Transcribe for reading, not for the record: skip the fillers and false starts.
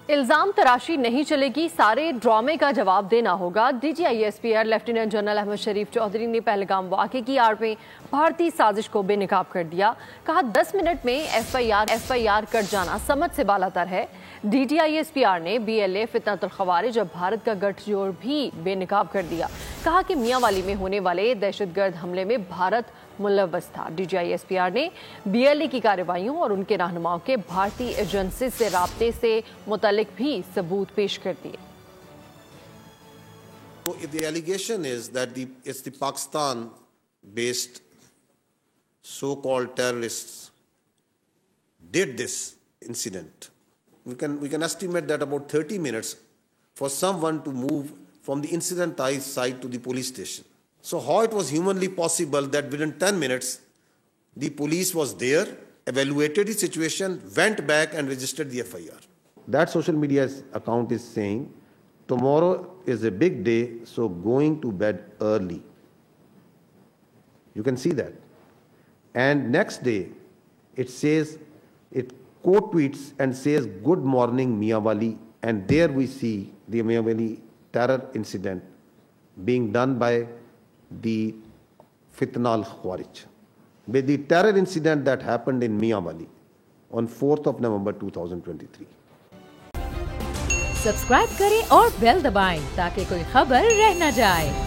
इल्जाम तराशी नहीं चलेगी, सारे ड्रामे का जवाब देना होगा। DG ISPR lieutenant general Ahmed Sharif Chaudhry ने पहलगाम वाक़े की आड़ में भारतीय साजिश को बेनकाब कर दिया। कहा 10 मिनट में FIR कट जाना समझ से बालातर है। डीजी ISPR ने BLA फितनतुल खवारिज और भारत का गठजोड़ भी बेनकाब कर दिया। कहा कि मियांवाली में होने वाले दहशतगर्द हमले में भारत मुलव्वस था। डीजी ISPR ने BLA की कार्रवाइयों और उनके रहनुमाओं के भारतीय एजेंसी से राब्ते से मुतल्लिक भी सबूत पेश कर दिए। The allegation is that it's the Pakistan-based so-called terrorists did this incident. We can estimate that about 30 minutes for someone to move from the incident site to the police station. So how it was humanly possible that within 10 minutes, the police was there, evaluated the situation, went back and registered the FIR. That social media account is saying, tomorrow is a big day, so going to bed early. You can see that. And next day, it says, it quote tweets and says, good morning, Mianwali. And there we see the Mianwali terror incident being done by the Fitnal Khwarij. With the terror incident that happened in Mianwali on 4th of November 2023. Subscribe करें और bell दबाएं ताकि कोई खबर रह न जाए।